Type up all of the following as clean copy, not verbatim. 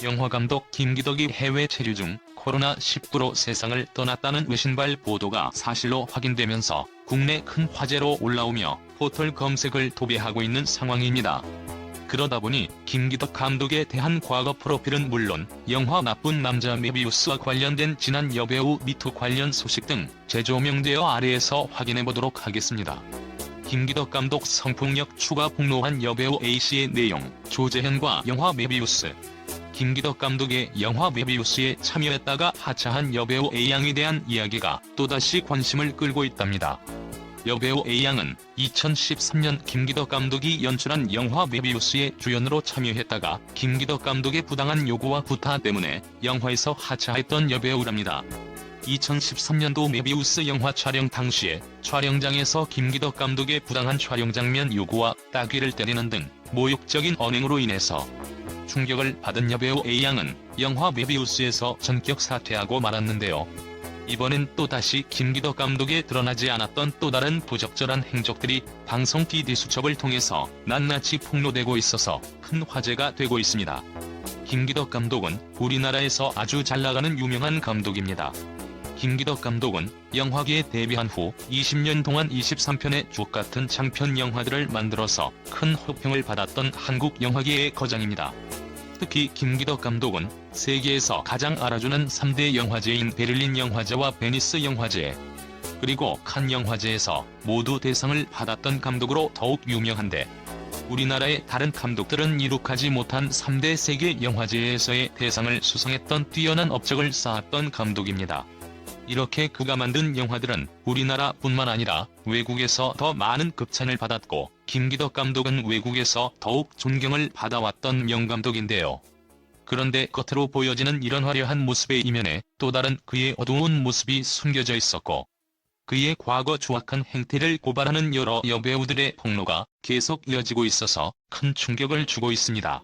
영화감독 김기덕이 해외 체류 중 코로나19로 세상을 떠났다는 외신발 보도가 사실로 확인되면서 국내 큰 화제로 올라오며 포털 검색을 도배하고 있는 상황입니다. 그러다 보니 김기덕 감독에 대한 과거 프로필은 물론 영화 나쁜 남자 메비우스와 관련된 지난 여배우 미투 관련 소식 등 재조명되어 아래에서 확인해보도록 하겠습니다. 김기덕 감독 성폭력 추가 폭로한 여배우 A씨의 내용, 조재현과 영화 메비우스. 김기덕 감독의 영화 메비우스에 참여했다가 하차한 여배우 A양에 대한 이야기가 또다시 관심을 끌고 있답니다. 여배우 A양은 2013년 김기덕 감독이 연출한 영화 메비우스에 주연으로 참여했다가 김기덕 감독의 부당한 요구와 구타 때문에 영화에서 하차했던 여배우랍니다. 2013년도 메비우스 영화 촬영 당시에 촬영장에서 김기덕 감독의 부당한 촬영 장면 요구와 따귀를 때리는 등 모욕적인 언행으로 인해서 충격을 받은 여배우 A양은 영화 메비우스에서 전격 사퇴하고 말았는데요. 이번엔 또다시 김기덕 감독에 드러나지 않았던 또 다른 부적절한 행적들이 방송 PD 수첩을 통해서 낱낱이 폭로되고 있어서 큰 화제가 되고 있습니다. 김기덕 감독은 우리나라에서 아주 잘나가는 유명한 감독입니다. 김기덕 감독은 영화계에 데뷔한 후 20년 동안 23편의 주옥같은 장편 영화들을 만들어서 큰 호평을 받았던 한국 영화계의 거장입니다. 특히 김기덕 감독은 세계에서 가장 알아주는 3대 영화제인 베를린 영화제와 베니스 영화제, 그리고 칸 영화제에서 모두 대상을 받았던 감독으로 더욱 유명한데, 우리나라의 다른 감독들은 이룩하지 못한 3대 세계 영화제에서의 대상을 수상했던 뛰어난 업적을 쌓았던 감독입니다. 이렇게 그가 만든 영화들은 우리나라뿐만 아니라 외국에서 더 많은 극찬을 받았고, 김기덕 감독은 외국에서 더욱 존경을 받아왔던 명감독인데요. 그런데 겉으로 보여지는 이런 화려한 모습의 이면에 또 다른 그의 어두운 모습이 숨겨져 있었고, 그의 과거 추악한 행태를 고발하는 여러 여배우들의 폭로가 계속 이어지고 있어서 큰 충격을 주고 있습니다.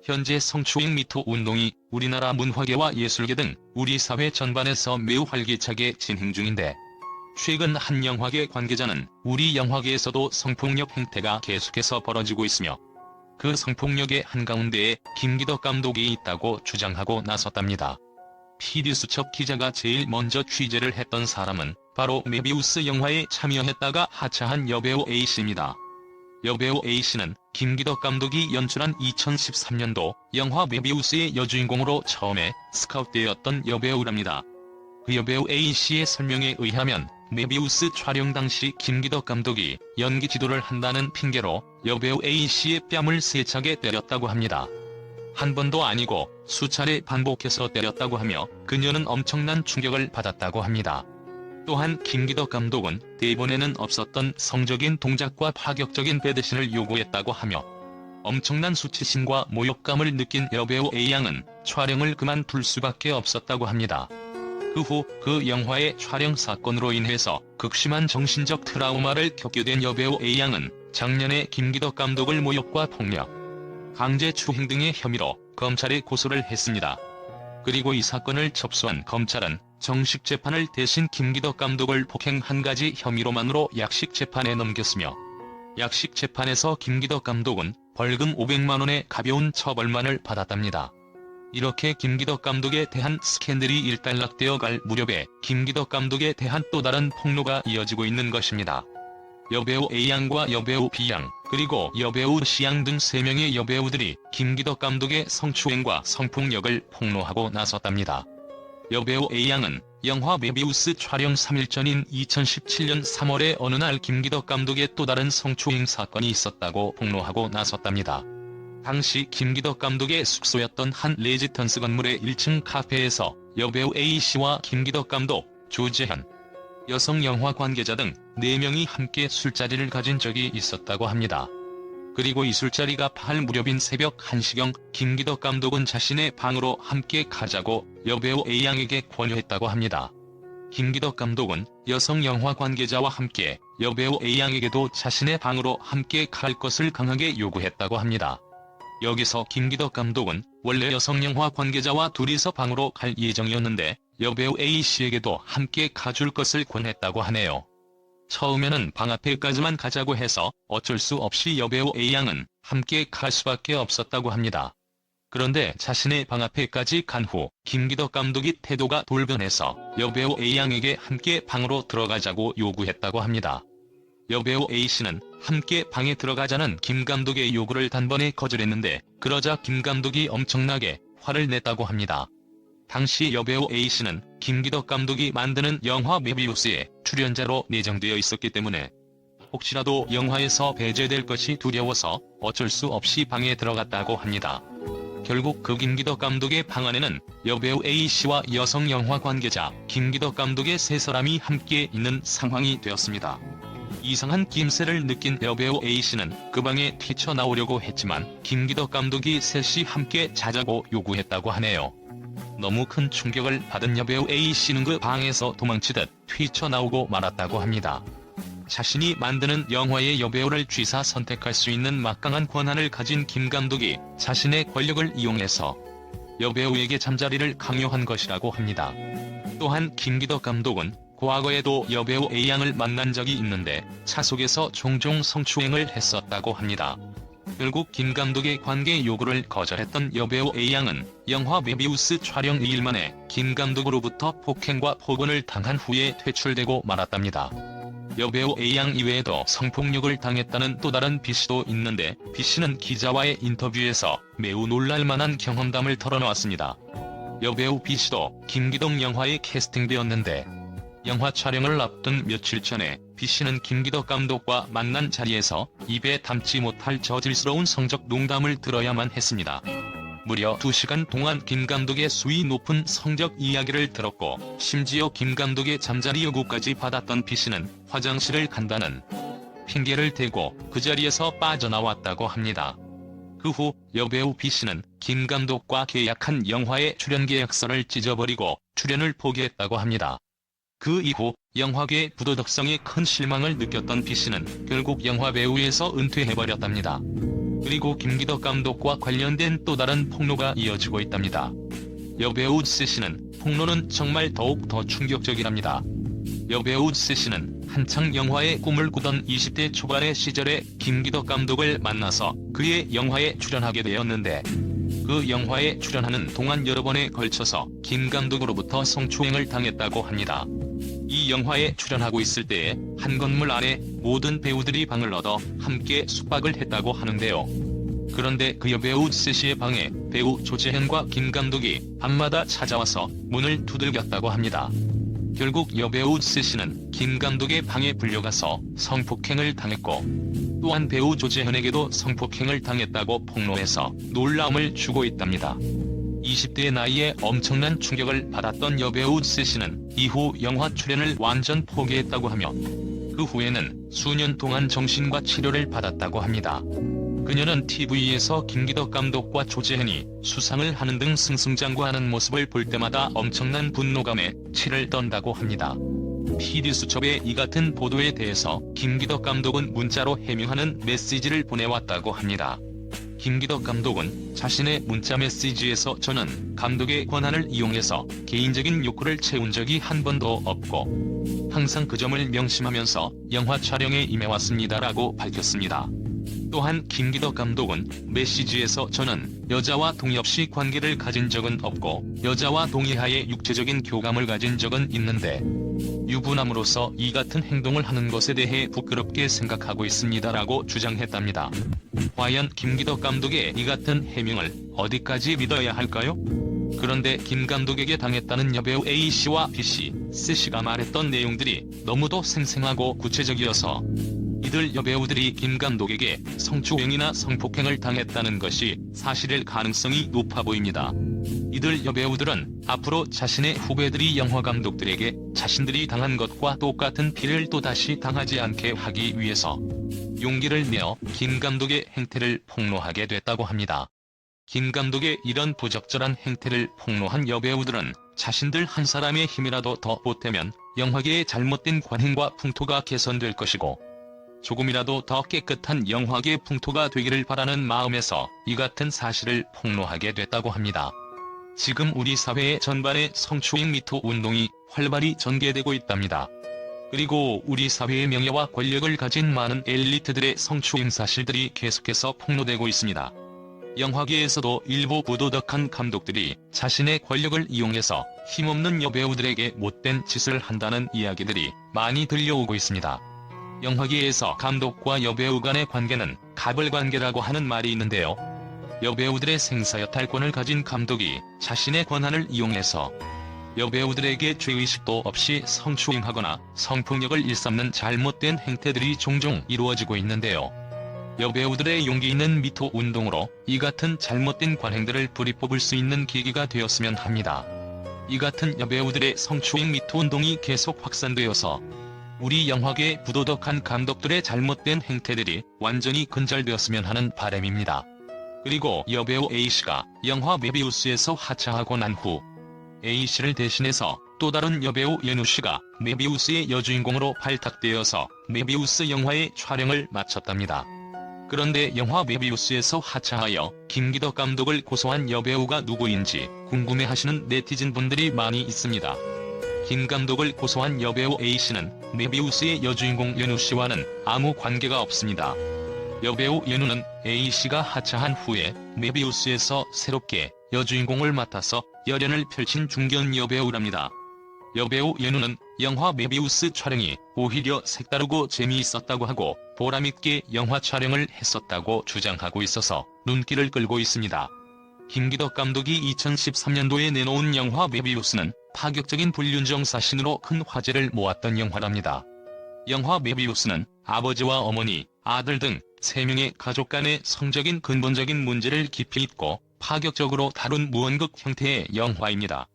현재 성추행 미투 운동이 우리나라 문화계와 예술계 등 우리 사회 전반에서 매우 활기차게 진행 중인데, 최근 한 영화계 관계자는 우리 영화계에서도 성폭력 행태가 계속해서 벌어지고 있으며 그 성폭력의 한가운데에 김기덕 감독이 있다고 주장하고 나섰답니다. PD수첩 기자가 제일 먼저 취재를 했던 사람은 바로 메비우스 영화에 참여했다가 하차한 여배우 A씨입니다. 여배우 A씨는 김기덕 감독이 연출한 2013년도 영화 메비우스의 여주인공으로 처음에 스카웃되었던 여배우랍니다. 그 여배우 A씨의 설명에 의하면 메비우스 촬영 당시 김기덕 감독이 연기 지도를 한다는 핑계로 여배우 A씨의 뺨을 세차게 때렸다고 합니다. 한 번도 아니고 수차례 반복해서 때렸다고 하며 그녀는 엄청난 충격을 받았다고 합니다. 또한 김기덕 감독은 대본에는 없었던 성적인 동작과 파격적인 배드신을 요구했다고 하며 엄청난 수치심과 모욕감을 느낀 여배우 A양은 촬영을 그만둘 수밖에 없었다고 합니다. 그 후 그 영화의 촬영 사건으로 인해서 극심한 정신적 트라우마를 겪게 된 여배우 A양은 작년에 김기덕 감독을 모욕과 폭력, 강제추행 등의 혐의로 검찰에 고소를 했습니다. 그리고 이 사건을 접수한 검찰은 정식 재판을 대신 김기덕 감독을 폭행 한 가지 혐의로만으로 약식 재판에 넘겼으며, 약식 재판에서 김기덕 감독은 벌금 500만 원의 가벼운 처벌만을 받았답니다. 이렇게 김기덕 감독에 대한 스캔들이 일단락되어 갈 무렵에 김기덕 감독에 대한 또 다른 폭로가 이어지고 있는 것입니다. 여배우 A양과 여배우 B양, 그리고 여배우 C양 등 3명의 여배우들이 김기덕 감독의 성추행과 성폭력을 폭로하고 나섰답니다. 여배우 A양은 영화 메비우스 촬영 3일 전인 2017년 3월에 어느 날 김기덕 감독의 또 다른 성추행 사건이 있었다고 폭로하고 나섰답니다. 당시 김기덕 감독의 숙소였던 한 레지던스 건물의 1층 카페에서 여배우 A씨와 김기덕 감독, 조재현, 여성 영화 관계자 등 4명이 함께 술자리를 가진 적이 있었다고 합니다. 그리고 이 술자리가 팔 무렵인 새벽 1시경 김기덕 감독은 자신의 방으로 함께 가자고 여배우 A양에게 권유했다고 합니다. 김기덕 감독은 여성 영화 관계자와 함께 여배우 A양에게도 자신의 방으로 함께 갈 것을 강하게 요구했다고 합니다. 여기서 김기덕 감독은 원래 여성 영화 관계자와 둘이서 방으로 갈 예정이었는데 여배우 A씨에게도 함께 가줄 것을 권했다고 하네요. 처음에는 방 앞에까지만 가자고 해서 어쩔 수 없이 여배우 A양은 함께 갈 수밖에 없었다고 합니다. 그런데 자신의 방 앞에까지 간 후 김기덕 감독이 태도가 돌변해서 여배우 A양에게 함께 방으로 들어가자고 요구했다고 합니다. 여배우 A씨는 함께 방에 들어가자는 김 감독의 요구를 단번에 거절했는데 그러자 김 감독이 엄청나게 화를 냈다고 합니다. 당시 여배우 A씨는 김기덕 감독이 만드는 영화 메비우스에 출연자로 내정되어 있었기 때문에 혹시라도 영화에서 배제될 것이 두려워서 어쩔 수 없이 방에 들어갔다고 합니다. 결국 그 김기덕 감독의 방 안에는 여배우 A씨와 여성 영화 관계자 김기덕 감독의 세 사람이 함께 있는 상황이 되었습니다. 이상한 낌새를 느낀 여배우 A씨는 그 방에 뛰쳐나오려고 했지만 김기덕 감독이 셋이 함께 자자고 요구했다고 하네요. 너무 큰 충격을 받은 여배우 A씨는 그 방에서 도망치듯 뛰쳐나오고 말았다고 합니다. 자신이 만드는 영화의 여배우를 취사 선택할 수 있는 막강한 권한을 가진 김 감독이 자신의 권력을 이용해서 여배우에게 잠자리를 강요한 것이라고 합니다. 또한 김기덕 감독은 과거에도 여배우 A양을 만난 적이 있는데 차속에서 종종 성추행을 했었다고 합니다. 결국 김 감독의 관계 요구를 거절했던 여배우 A양은 영화 메비우스 촬영 2일 만에 김 감독으로부터 폭행과 폭언을 당한 후에 퇴출되고 말았답니다. 여배우 A양 이외에도 성폭력을 당했다는 또 다른 B씨도 있는데 B씨는 기자와의 인터뷰에서 매우 놀랄만한 경험담을 털어놓았습니다. 여배우 B씨도 김기덕 영화에 캐스팅되었는데 영화 촬영을 앞둔 며칠 전에 B씨는 김기덕 감독과 만난 자리에서 입에 담지 못할 저질스러운 성적 농담을 들어야만 했습니다. 무려 2시간 동안 김 감독의 수위 높은 성적 이야기를 들었고 심지어 김 감독의 잠자리 요구까지 받았던 B씨는 화장실을 간다는 핑계를 대고 그 자리에서 빠져나왔다고 합니다. 그 후 여배우 B씨는 김 감독과 계약한 영화의 출연 계약서를 찢어버리고 출연을 포기했다고 합니다. 그 이후 영화계의 부도덕성에 큰 실망을 느꼈던 B씨는 결국 영화배우에서 은퇴해버렸답니다. 그리고 김기덕 감독과 관련된 또 다른 폭로가 이어지고 있답니다. 여배우 C씨는 폭로는 정말 더욱 더 충격적이랍니다. 여배우 C씨는 한창 영화의 꿈을 꾸던 20대 초반의 시절에 김기덕 감독을 만나서 그의 영화에 출연하게 되었는데 그 영화에 출연하는 동안 여러 번에 걸쳐서 김 감독으로부터 성추행을 당했다고 합니다. 이 영화에 출연하고 있을 때에 한 건물 안에 모든 배우들이 방을 얻어 함께 숙박을 했다고 하는데요. 그런데 그 여배우 C씨의 방에 배우 조재현과 김 감독이 밤마다 찾아와서 문을 두들겼다고 합니다. 결국 여배우 C씨는 김 감독의 방에 불려가서 성폭행을 당했고 또한 배우 조재현에게도 성폭행을 당했다고 폭로해서 놀라움을 주고 있답니다. 20대 나이에 엄청난 충격을 받았던 여배우 C씨는 이후 영화 출연을 완전 포기했다고 하며 그 후에는 수년 동안 정신과 치료를 받았다고 합니다. 그녀는 TV에서 김기덕 감독과 조재현이 수상을 하는 등 승승장구하는 모습을 볼 때마다 엄청난 분노감에 치를 떤다고 합니다. PD수첩의 이 같은 보도에 대해서 김기덕 감독은 문자로 해명하는 메시지를 보내왔다고 합니다. 김기덕 감독은 자신의 문자 메시지에서 저는 감독의 권한을 이용해서 개인적인 욕구를 채운 적이 한 번도 없고 항상 그 점을 명심하면서 영화 촬영에 임해왔습니다라고 밝혔습니다. 또한 김기덕 감독은 메시지에서 저는 여자와 동의 없이 관계를 가진 적은 없고 여자와 동의하에 육체적인 교감을 가진 적은 있는데 유부남으로서 이 같은 행동을 하는 것에 대해 부끄럽게 생각하고 있습니다라고 주장했답니다. 과연 김기덕 감독의 이 같은 해명을 어디까지 믿어야 할까요? 그런데 김 감독에게 당했다는 여배우 A씨와 B씨, C씨가 말했던 내용들이 너무도 생생하고 구체적이어서 이들 여배우들이 김 감독에게 성추행이나 성폭행을 당했다는 것이 사실일 가능성이 높아 보입니다. 이들 여배우들은 앞으로 자신의 후배들이 영화 감독들에게 자신들이 당한 것과 똑같은 피해를 또다시 당하지 않게 하기 위해서 용기를 내어 김 감독의 행태를 폭로하게 됐다고 합니다. 김 감독의 이런 부적절한 행태를 폭로한 여배우들은 자신들 한 사람의 힘이라도 더 보태면 영화계의 잘못된 관행과 풍토가 개선될 것이고 조금이라도 더 깨끗한 영화계 풍토가 되기를 바라는 마음에서 이 같은 사실을 폭로하게 됐다고 합니다. 지금 우리 사회 전반에 성추행 미투 운동이 활발히 전개되고 있답니다. 그리고 우리 사회의 명예와 권력을 가진 많은 엘리트들의 성추행 사실들이 계속해서 폭로되고 있습니다. 영화계에서도 일부 부도덕한 감독들이 자신의 권력을 이용해서 힘없는 여배우들에게 못된 짓을 한다는 이야기들이 많이 들려오고 있습니다. 영화계에서 감독과 여배우 간의 관계는 가벌관계라고 하는 말이 있는데요. 여배우들의 생사여탈권을 가진 감독이 자신의 권한을 이용해서 여배우들에게 죄의식도 없이 성추행하거나 성폭력을 일삼는 잘못된 행태들이 종종 이루어지고 있는데요. 여배우들의 용기 있는 미투 운동으로 이 같은 잘못된 관행들을 뿌리뽑을 수 있는 계기가 되었으면 합니다. 이 같은 여배우들의 성추행 미투 운동이 계속 확산되어서 우리 영화계 부도덕한 감독들의 잘못된 행태들이 완전히 근절되었으면 하는 바람입니다. 그리고 여배우 A씨가 영화 메비우스에서 하차하고 난 후 A씨를 대신해서 또 다른 여배우 연우씨가 메비우스의 여주인공으로 발탁되어서 메비우스 영화의 촬영을 마쳤답니다. 그런데 영화 메비우스에서 하차하여 김기덕 감독을 고소한 여배우가 누구인지 궁금해하시는 네티즌분들이 많이 있습니다. 김 감독을 고소한 여배우 A씨는 메비우스의 여주인공 연우씨와는 아무 관계가 없습니다. 여배우 연우는 A씨가 하차한 후에 메비우스에서 새롭게 여주인공을 맡아서 열연을 펼친 중견 여배우랍니다. 여배우 연우는 영화 메비우스 촬영이 오히려 색다르고 재미있었다고 하고 보람있게 영화 촬영을 했었다고 주장하고 있어서 눈길을 끌고 있습니다. 김기덕 감독이 2013년도에 내놓은 영화 메비우스는 파격적인 불륜정 사신으로 큰 화제를 모았던 영화랍니다. 영화 메비우스는 아버지와 어머니, 아들 등 3명의 가족 간의 성적인 근본적인 문제를 깊이 있고 파격적으로 다룬 무언극 형태의 영화입니다.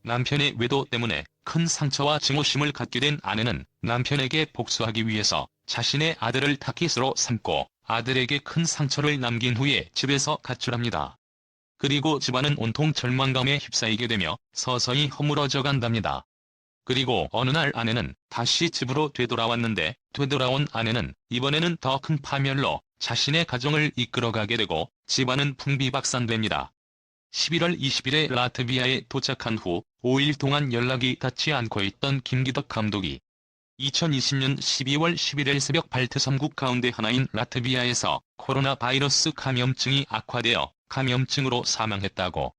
남편의 외도 때문에 큰 상처와 증오심을 갖게 된 아내는 남편에게 복수하기 위해서 자신의 아들을 타깃으로 삼고 아들에게 큰 상처를 남긴 후에 집에서 가출합니다. 그리고 집안은 온통 절망감에 휩싸이게 되며 서서히 허물어져 간답니다. 그리고 어느 날 아내는 다시 집으로 되돌아왔는데 되돌아온 아내는 이번에는 더 큰 파멸로 자신의 가정을 이끌어가게 되고 집안은 풍비박산됩니다. 11월 20일에 라트비아에 도착한 후 5일 동안 연락이 닿지 않고 있던 김기덕 감독이 2020년 12월 11일 새벽 발트 3국 가운데 하나인 라트비아에서 코로나 바이러스 감염증이 악화되어 감염증으로 사망했다고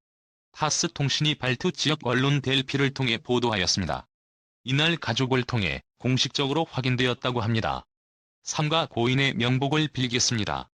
타스 통신이 발트 지역 언론 델피를 통해 보도하였습니다. 이날 가족을 통해 공식적으로 확인되었다고 합니다. 삼가 고인의 명복을 빌겠습니다.